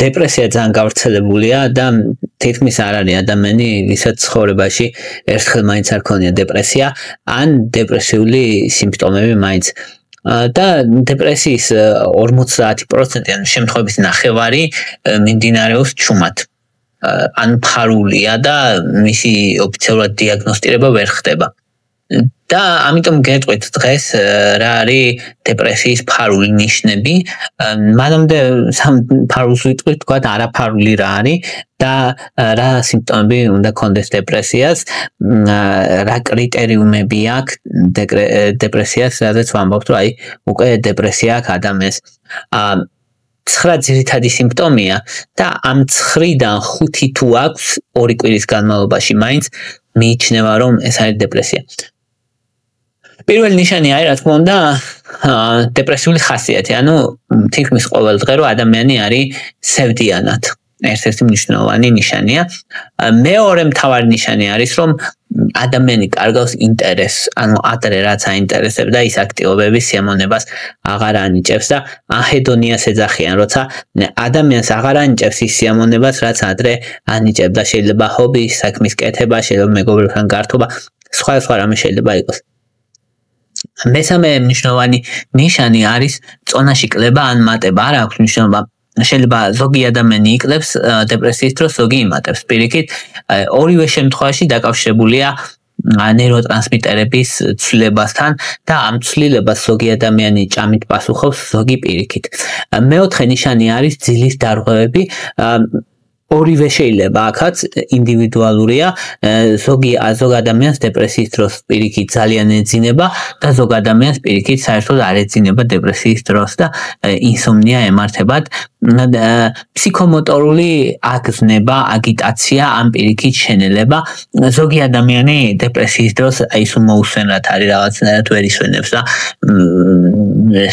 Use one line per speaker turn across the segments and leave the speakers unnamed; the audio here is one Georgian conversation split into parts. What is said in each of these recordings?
დეპრესია ძალიან გავრცელებულია და თითქმის არ არის ადამიანი, ვისაც ცხოვრებაში ერთხელ მაინც არ ქონია დეპრესია, ან დეპრესიული სიმპტომები მაინც. და დეპრესიის 50% ან შემთხვევების 9/9 მიმდინარეობს ჩუმად. ან ფარულია და მისი ოფიციალურად დიაგნოსტირება ვერ ხდება. და ამიტომ გეტყვით დღეს რა არის დეპრესიის ფარული ნიშნები. მანამდე სამ ფარულს ვიტყვით, თქვა არაფარული რა არის და რა სიმპტომები უნდა კონდეს დეპრესიას, რა კრიტერიუმები აქვს დეპრესიას, რადგან ვამბობთ, რომ აი უკვე დეპრესია აქვს ადამიანს. 9 ძირითადი სიმპტომია და ამ 9-დან 5 თუ აქვს 2 კვირის განმავლობაში მაინც მიიჩნევა რომ ეს არის დეპრესია. პირველი ნიშანი არის რა თქმა უნდა დეპრესიული ხასიათი, ანუ თითქმის ყოველ დღე რომ ადამიანი არის სევდიანად. ერთ-ერთი მნიშვნელოვანი ნიშანია. მეორე მთავარი ნიშანი არის რომ ადამიანი კარგავს ინტერესს, ანუ ადრე რაც აინტერესებს და ის აქტივობების სიამოვნებას აღარ ანიჭებს და აჰედონიას ეძახიან, როცა ადამიანს აღარ ანიჭებს ის სიამოვნებას, რაც ადრე ანიჭებდა, შეიძლება ჰობი, საქმის კეთება, შეიძლება მეგობრებთან გართობა, სხვა რამე შეიძლება იყოს. მესამე მნიშვნელოვანი ნიშანი არის წონაში კლება ან მატება, არ აქვს მნიშვნელობა. შეიძლება ზოგი ადამიანი იკლებს დეპრესიის დროს, ზოგი იმატებს. პირიქით, ორივე შემთხვევაში დაკავშირებულია ნეიროტრანსმიტერების ცვლილებასთან და ამ ცვლილებას ზოგი ადამიანი ჭამით პასუხობს, ზოგი პირიქით. მეოთხე ნიშანი არის ძილის დარღვევები. ორივე შეიძლება აქაც ინდივიდუალურია. ზოგ ადამიანს დეპრესიის დროს პირიქით ძალიან ეძინება და ზოგ ადამიანს პირიქით საერთოდ არ ეძინება დეპრესიის დროს და ინსომნია ემართებათ. ფსიქომოტორული აგზნება, აგიტაცია, ამ პირიქით შენელება. ზოგი ადამიანი დეპრესიის დროს აი სულ მოусვენად არის რაღაცნაირად ვერ ისვენებს და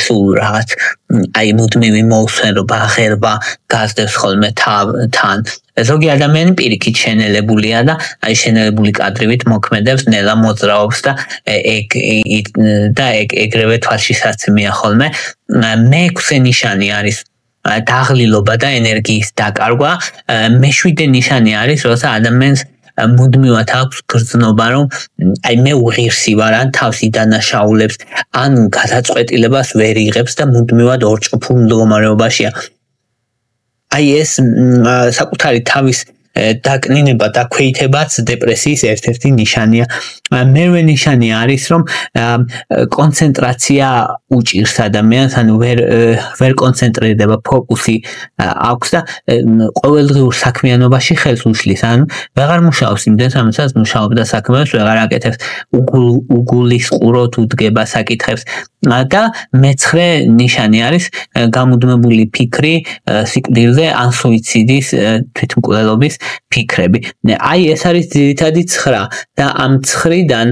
სულ რაღაც აი მუდმივი მოусვენობა, ღერვა გაზდებს ხოლმე თან. ზოგი ადამიანი პირიქით შენელებულია და აი შენელებული კადრივით მოქმედებს, ნელა მოძრაობს და ეგრევე თვალშისაცემია ხოლმე. მეექვსე ნიშანი არის დაღლილობა და ენერგიის დაკარგვა. მეშვიდე ნიშანი არის, როცა ადამიანს მუდმივად აქვს გრძნობა, რომ აი მე უღირსი ვარ, ან თავს იდანაშაულებს, ან გადაწყვეტილებას ვერ იღებს და მუდმივად ორჭოფულ მდგომარეობაშია. აი ეს საკუთარი თავის დაკნინება და ქვეითებაც დეპრესიის ერთ-ერთი ნიშანია. მერვე ნიშანი არის, რომ კონცენტრაცია უჭირს ადამიანს, ანუ ვერ კონცენტრირდება, ფოკუსი აქვს და ყოველდღიურ საქმიანობაში ხელს უშლის, ანუ ვეღარ მუშაობს იმდენს, რომელსაც მუშაობდა საქმეებს, ვეღარ აკეთებს უგულის ყუროთ, უდგება საკითხებს და მეცხრე ნიშანი არის გამუდმებული ფიქრი სიკვდილზე ან სუიციდის თვითმკვლელობის ფიქრები. აი ეს არის ძირითადი 9 და ამ 9-დან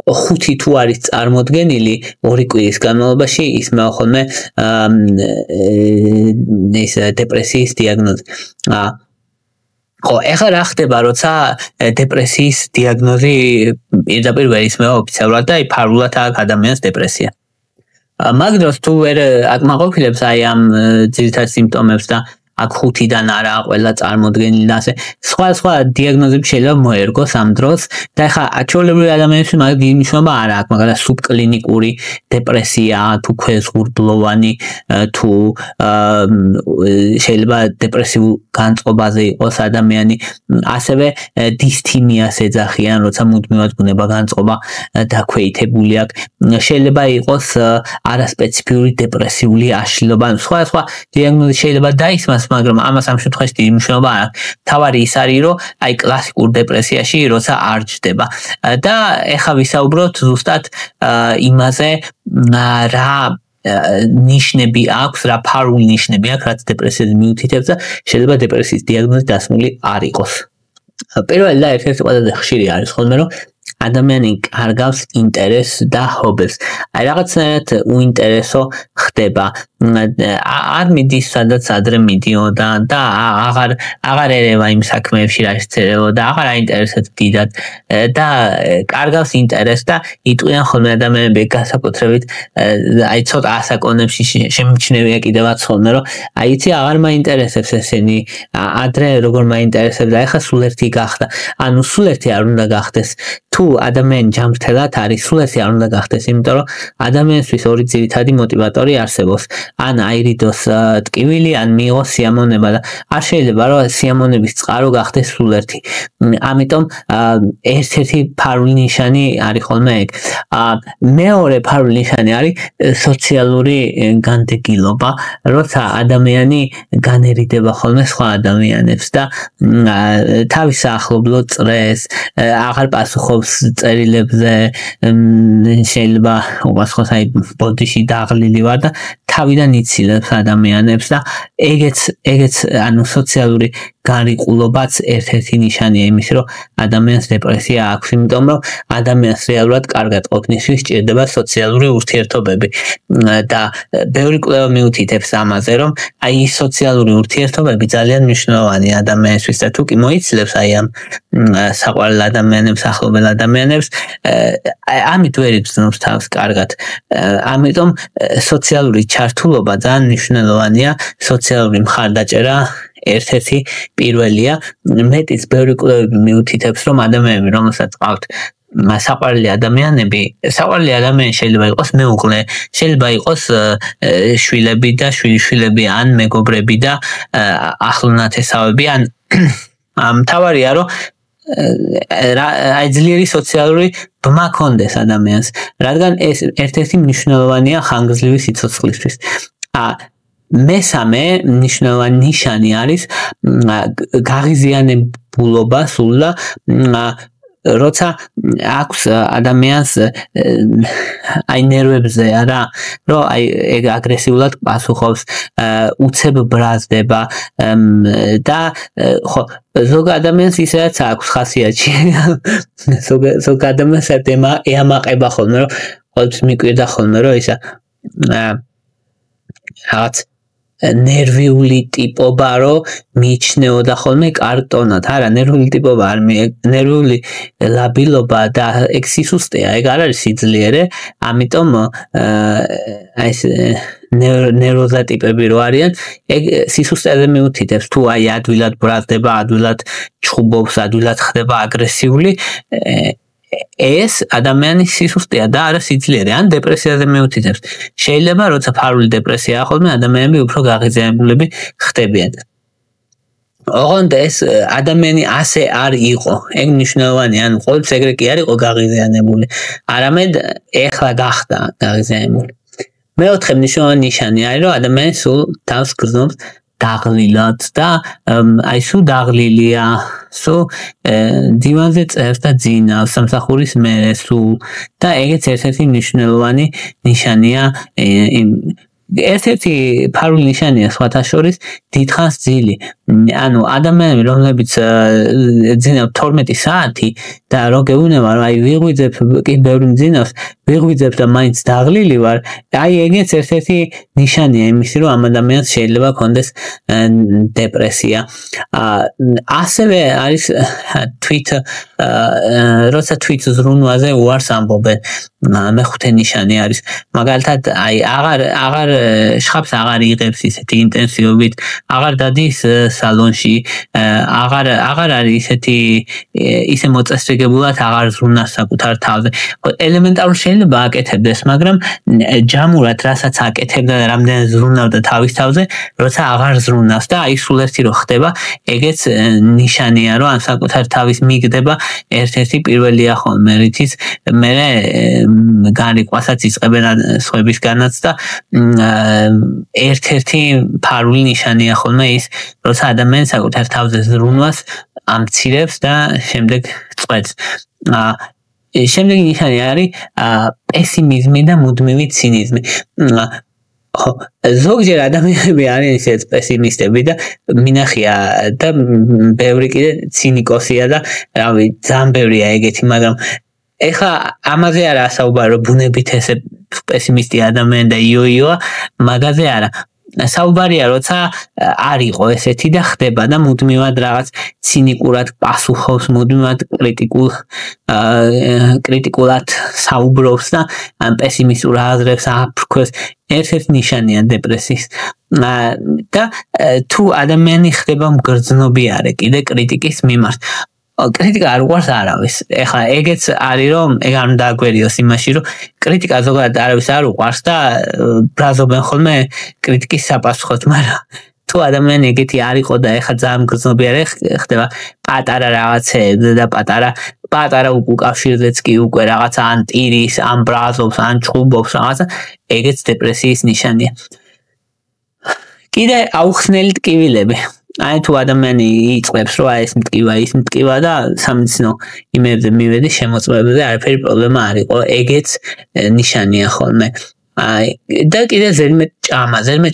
5 თუ არის წარმოდგენილი 2 კვირის განმავლობაში ისმევა ხოლმე ეს დეპრესიის დიაგნოზი. ხო, ეხლა რა ხდება, როცა დეპრესიის დიაგნოზი პირდაპირ ვერ ისმევა ოფიციალურად და აი ფარულად აქვს ადამიანს დეპრესია. მაგ დროს თუ ვერ აკმაყოფილებს აი ამ ძირითად სიმპტომებს და აქ 5-დან არაა ყველა წარმოდგენილი და ასე სხვა დიაგნოზები შეიძლება მოერგოს ამ დროს და ეხლა აჩვეულებრივი ადამიანისთვის მაგ დიდი მნიშვნელობა არ აქვს, მაგრამ სუბკლინიკური დეპრესია თუ ქვეშღურბლოვანი თუ შეიძლება დეპრესიულ განწყობაზე იყოს ადამიანი, ასევე დისთიმიას ეძახიან, როცა მუდმივად ბუნება განწყობა დაქვეითებული აქვს. შეიძლება იყოს არასპეციფიური დეპრესიული აშლილობა, სხვა დიაგნოზი შეიძლება დაისმას, მაგრამ ამას ამ შემთხვევაში დიდი მნიშვნელობა არ აქვს. თავარი ის არის, რომ აი კლასიკურ დეპრესიაში როცა არ ჯდება. და ეხლა ვისაუბროთ ზუსტად იმაზე, რა ნიშნები აქვს, რა ფარული ნიშნები აქვს, რაც დეპრესიას მიუთითებს და შეიძლება დეპრესიის დიაგნოზი დასმული არ იყოს. პირველი და ერთ-ერთი ყველაზე ხშირი არის ხოლმე, რომ ადამიანი კარგავს ინტერესს და ჰობებს. აი რაღაცნაირად უინტერესო ხდება. არ მიდის სადაც ადრე მიდიოდა და აღარ ერევა იმ საქმეებში რაც წერებოდა, აღარ აინტერესებს დიდად და კარგავს ინტერესს და იტყვიან ხოლმე ადამიანები განსაკუთრებით აი ცოტა ასაკონებში შემჩნევია კიდევაც ხოლმე რომ აი იცი აღარ მაინტერესებს ესენი ადრე როგორ მაინტერესებდა ეხლა სულ ერთი გახდა ანუ სულ ერთი არ უნდა გახდეს თუ ადამიანი ჯანმრთელად არის სულ ერთი არ უნდა გახდეს იმიტომ რომ ადამიანისთვის ორი ძირითადი მოტივატორი არსებობს ან აირიდოს ტკივილი ან მიიღოს სიამონება და არ შეიძლება რომ სიამონების წყარო გახდეს სულ ერთი ამიტომ ერთ-ერთი ფარული ნიშანი არის ხოლმე ეგ მეორე ფარული ნიშანი არის სოციალური განდეგილობა როცა ადამიანი განერიდება ხოლმე სხვა ადამიანებს და თავის ახლობლო წრეს აღარ პასუხობს წერილებზე შეიძლება უპასუხოს აი ბოდიში დაღლილი ვარ და თავიდან იცილებს ადამიანებს და ეგეც ანუ სოციალური განრიყულობაც ერთ-ერთი ნიშანია იმის რომ ადამიანს დეპრესია აქვს იმიტომ რომ ადამიანს რეალურად კარგად ყოფნისთვის სჭირდება სოციალური ურთიერთობები და ბევრი კვლევა მიუთითებს ამაზე რომ აი ეს სოციალური ურთიერთობები ძალიან მნიშვნელოვანია ადამიანისთვის და თუ კი მოიცილებს აი ამ საყვარელ ადამიანებს ახლობელ ადამიანებს ამით ვერ იბრძნობს თავს კარგად ამიტომ სოციალური ჩართულობა ძალიან მნიშვნელოვანია სოციალური მხარდაჭერა ერთ-ერთი პირველია მეტიც ბევრი კვლევები მიუთითებს რომ ადამიანები რომელსაც ყავთ საყვარელი ადამიანი შეიძლება იყოს მეუღლე შეიძლება იყოს შვილები და შვილიშვილები ან მეგობრები და ახლონათესავები ან მთავარია რომ აი ძლიერი სოციალური ბმა კონდეს ადამიანს რადგან ეს ერთ-ერთი მნიშვნელოვანია ხანგრძლივი სიცოცხლისთვის მესამე მნიშვნელოვანი ნიშანი არის გაღიზიანებულობა სულ და როცა აქვს ადამიანს აი ნერვებზე არა რომ აი ეგ აგრესიულად პასუხობს უცებ ბრაზდება და ხო ზოგ ადამიანს ისედაც აქვს ხასიათი ზოგ ადამიანს ემაყება ხოლმე რომ ყოველთვის მიკვირდა ხოლმე რომ ისა რაღაც ნერვიული ტიპობა რომ მიიჩნეოდა ხოლმე კარტონად არა ნერვიული ტიპობა არ ნერვიული ლაბილობა და ეგ სისუსტეა ეგ არ არის სიძლიერე ამიტომ აი ეს ნევროზატიპები რო არიან ეგ სისუსტეზე მიუთითებს თუ აი ადვილად ბრაზდება ადვილად ჩხუბობს ადვილად ხდება აგრესიული ეს ადამიანის სისუსტეა და არა სიძლიერე ან დეპრესიაზე მიუთითებს შეიძლება როცა ფარული დეპრესია ხოლმე ადამიანები უფრო გაღიზიანებულები ხდებიან ოღონდ ეს ადამიანი ასე არ იყო ეგ მნიშვნელოვანია ანუ ყოველთვის ეგრე კი არ იყო გაღიზიანებული არამედ ეხლა გახდა გაღიზიანებული მეოთხე მნიშვნელოვანი ნიშანი არის რომ ადამიანი სულ თავს გრძნობს დაღლილად და აი სულ დაღლილია სულ დივანზე წერს და ძინავს სამსახურის მერე სულ და ეგეც ერთ-ერთი მნიშვნელოვანი ნიშანია ერთ-ერთი ფარული ნიშანია სხვათა შორის დიდხანს ძილი ანუ ადამიანები რომლებიც ძინავს 12 საათი და რო გეუბნება რომ აი ვიღვიძებ კი ბევრი ძინავს ვიღვიძებ და მაინც დაღლილი ვარ აი ეგეც ერთ-ერთი ნიშანია იმისი რომ ამ ადამიანს შეიძლება ქონდეს დეპრესია ასევე არის თვით როცა თვით ზრუნვაზე უარს ამბობენ მეხუთე ნიშანი არის მაგალითად აი აღარ შხაპს აღარ იღებს ისეთი ინტენსივობით აღარ დადის სალონში აღარ არის ისეთი ისე მოწესრიგებულად აღარ ზრუნავს საკუთარ თავზე ელემენტარულ შეიძლება აკეთებდეს მაგრამ ჯამურად რასაც აკეთებდა და რამდენად ზრუნავდა თავის თავზე როცა აღარ ზრუნავს და აი სულ ერთი რო ხდება ეგეც ნიშანია რომ ან საკუთარ თავის მიგდება ერთ-ერთი პირველია ხოლმე რითიც მე განრიყვასაც იწყებენ სხვებისგანაც და ერთ-ერთი ფარული ნიშანია ხოლმე ის როცა ადამიანი საკუთარ თავზე ზრუნვას ამცირებს და შემდეგ წყვეტს შემდეგი ნიშანი არის პესიმიზმი და მუდმივი ცინიზმი ზოგჯერ ადამიანები არიან ისეთ პესიმისტები და მინახია და ბევრი კიდე ცინიკოსია და რავი ძალიან ბევრია ეგეთი მაგრამ ეხლა ამაზე არა საუბარი რომ ბუნებით ესე პესიმისტი ადამიანი და იოიოა მაგაზე არა საუბარია როცა არ იყო ესეთი და ხდება და მუდმივად რაღაც ცინიკურად პასუხობს მუდმივად კრიტიკულად საუბრობს და პესიმისტურ აზრებს აფრქვევს ერთ-ერთი ნიშანია დეპრესიის და თუ ადამიანი ხდება მგრძნობიარე კიდე კრიტიკის მიმართ კრიტიკა არ უყვარს არავის. ეხლა ეგეც არის რომ ეგ არ უნდა დაგვერიოს იმაში რომ კრიტიკა ზოგადად არავის არ უყვარს და ბრაზობენ ხოლმე კრიტიკის საპასუხოდ, მაგრამ თუ ადამიანი ეგეთი არ იყო და ეხლა ძალიან მგრძნობიარე ხდება პატარა რაღაცეებზე და პატარა უკავშირზეც კი უკვე რაღაცა ან ტირის, ან ბრაზობს, ან ჭუბობს რაღაცა, ეგეც დეპრესიის ნიშანია. კიდე აუხსნელი ტკივილები. აი თუ ადამიანი იწყებს რომ აი ეს მტკივა და სამედიცინო იმებზე მივედი შემოწმებებზე არაფერი პრობლემა არ იყო ეგეც ნიშანია ხოლმე აი და კიდე ზედმეტ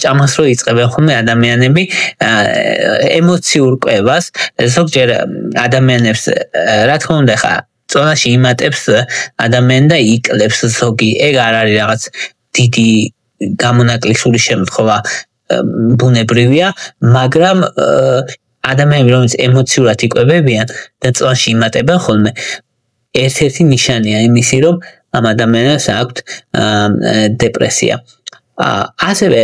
ჭამას რო იწყებენ ხოლმე ადამიანები ემოციურ კვებას ზოგჯერ ადამიანებს რა თქმა უნდა ხა წონაში იმატებს ადამიანი და იკლებს ზოგი ეგ არ არის რაღაც დიდი გამონაკლისური შემთხვევა ბუნებრივია, მაგრამ ადამიანები რომელიც ემოციურად იკვებებიან და წონაში იმატებენ ხოლმე ერთ-ერთი ნიშანია იმისი რომ ამ ადამიანებს აქვთ დეპრესია. ასევე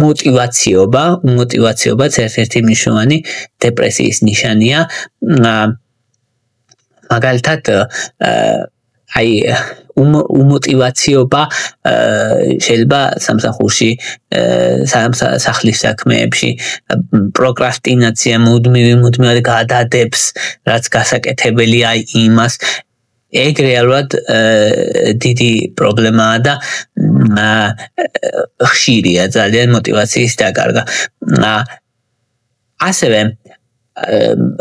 მოტივაციობაც ერთ-ერთი მნიშვნელოვანი დეპრესიის ნიშანია. მაგალითად აი უმოტივაციობა შეიძლება სამსახურში სახლის საქმეებში პროკრასტინაცია მუდმივად გადადებს რაც გასაკეთებელია იმას ეგ რეალურად დიდი პრობლემაა და ხშირია ძალიან მოტივაციის დაკარგვა ასევე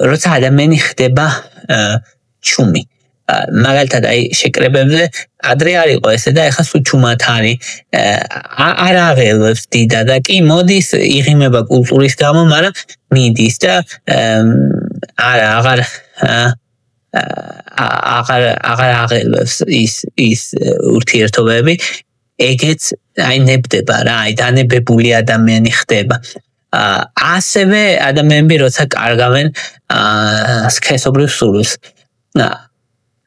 როცა ადამიანი ხდება ჩუმი მაგალითად აი შეკრებებზე ადრე არ იყო ესე და ეხლა სულ ჩუმად არის არ აღელვებს დიდა და კი მოდის იღიმება კულტურის გამო მაგრამ მიდის და აღარ აღელვებს ის ურთიერთობები ეგეც აი ნებდება რა აი დანებებული ადამიანი ხდება ასევე ადამიანები როცა კარგავენ სქესობრივ სურვილს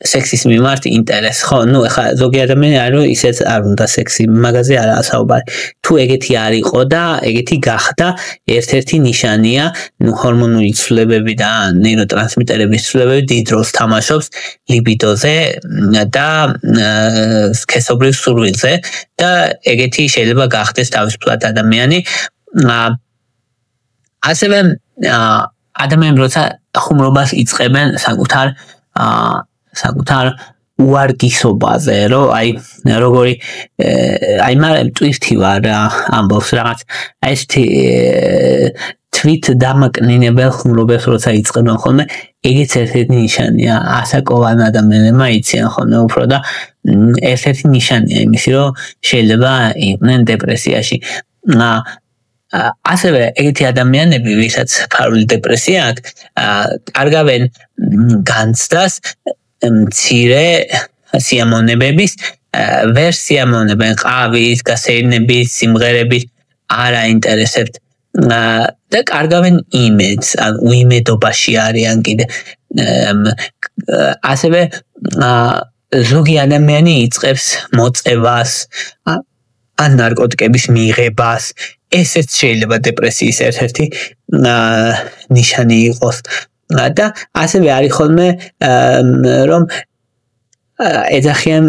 სექსის მიმართ ინტერესს ხო ნუ ეხლა ზოგი ადამიანი არის რომ ისეც არ უნდა სექსი მაგაზე არაა საუბარი თუ ეგეთი არ იყო და ეგეთი გახდა ერთ-ერთი ნიშანია ნუ ჰორმონული ცვლილებები და ნეიროტრანსმიტერების ცვლილებები დიდ როლს თამაშობს ლიბიდოზე და სქესობრივ სურვილზე და ეგეთი შეიძლება გახდეს თავისუფლად ადამიანი ასევე ადამიანები როცა ხუმრობას იწყებენ საკუთარ უარგისობაზე რომ აი როგორი აი მაგრამ ტვირთი ვარ ამბობს რაღაც აი ეს თვით დამაკნინებელ ხუმრობებს როცა იწყებენ ხოლმე ეგეც ერთ-ერთი ნიშანია ასაკოვან ადამიანებმა იციან ხოლმე უფრო და ერთ-ერთი ნიშანია იმისი რომ შეიძლება იყვნენ დეპრესიაში ასევე ეგეთი ადამიანები ვისაც ფარული დეპრესია აქვს კარგავენ განცდას მცირე სიამოვნებების ვერ სიამოვნებენ ყავის, გასეირნების, სიმღერების არ აინტერესებთ და კარგავენ იმედს, ან უიმედობაში არიან კიდე ასევე ზოგი ადამიანი იწყებს მოწევას ან ნარკოტიკების მიღებას ესეც შეიძლება დეპრესიის ერთ-ერთი ნიშანი იყოს და ასევე არის ხოლმე რომ ეძახიან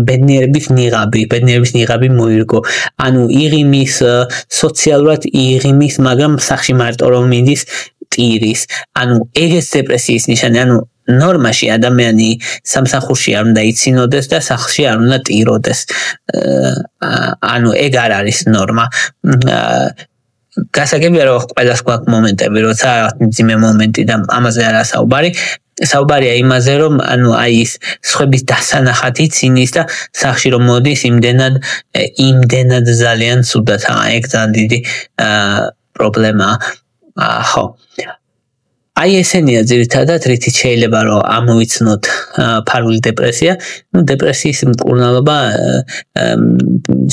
ბედნიერების ნიღაბი მოირგო ანუ იღიმის სოციალურად იღიმის მაგრამ სახში მარტო რომ მიდის ტირის ანუ ეგეც დეპრესიის ნიშანი ანუ ნორმაში ადამიანი სამსახურში არ უნდა იცინოდეს და სახლში არ უნდა ტიროდეს ანუ ეგ არ არის ნორმა გასაგებია რომ ყველას გვაქვს მომენტები როცა ძიმე მომენტი და ამაზე არაა საუბარია იმაზე რომ ანუ აი ის სხვების დასანახად იცინის და სახლში რომ მოდის იმდენად ძალიან ცუდად ეგ ძალიან დიდი პრობლემაა ხო აი ესენია ძირითადად რითიც შეიძლება რომ ამოვიცნოთ ფარული დეპრესია. დეპრესიის მკურნალობა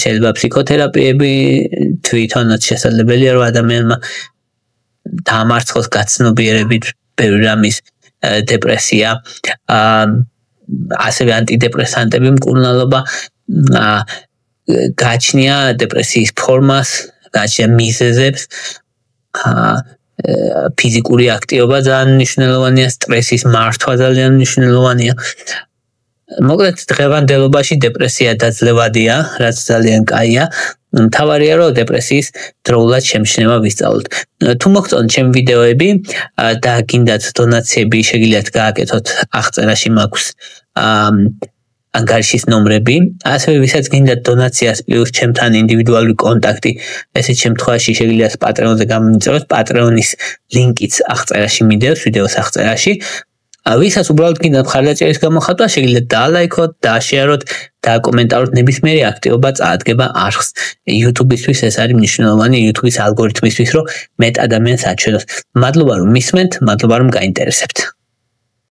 შეიძლება ფსიქოთერაპიები თვითონაც შესაძლებელია რომ ადამიანმა დაამარცხოს გაცნობიერებით ბევრი რამის დეპრესია. ასევე ანტიდეპრესანტები მკურნალობა გააჩნია დეპრესიის ფორმას, გააჩნია მიზეზებს. ფიზიკური აქტივობა ძალიან მნიშვნელოვანია, სტრესის მართვა ძალიან მნიშვნელოვანია. მოკლედ დღევანდელობაში დეპრესია დაძლევადია, რაც ძალიან კაია. მთავარია რომ დეპრესიის დროულად შემჩნევა ვისწავლოთ. თუ მოგწონთ ჩემი ვიდეოები და გინდათ დონაციები, შეგიძლიათ გააკეთოთ აღწერაში მაქვს ანგარიშის ნომრები, ასევე ვისაც გინდათ დონაციას პლუს ჩემთან ინდივიდუალური კონტაქტი, ესეთ შემთხვევაში შეგიძლიათ პატრეონზე გამომიწევოთ, პატრეონის ლინკიც აღწერაში მიდევს, ვიდეოს აღწერაში. ვისაც უბრალოდ გინდათ მხარდაჭერის გამოხატვა, შეგიძლიათ დაალაიქოთ, დააშეაროთ და კომენტაროთ ნებისმიერი აქტივობა წაადგება არხს. YouTube-ისთვის ეს არის მნიშვნელოვანი, YouTube-ის ალგორითმისთვის, რომ მეტ ადამიანს აჩვენოს. მადლობა რომ მისმენთ, მადლობა რომ გაინტერესებთ.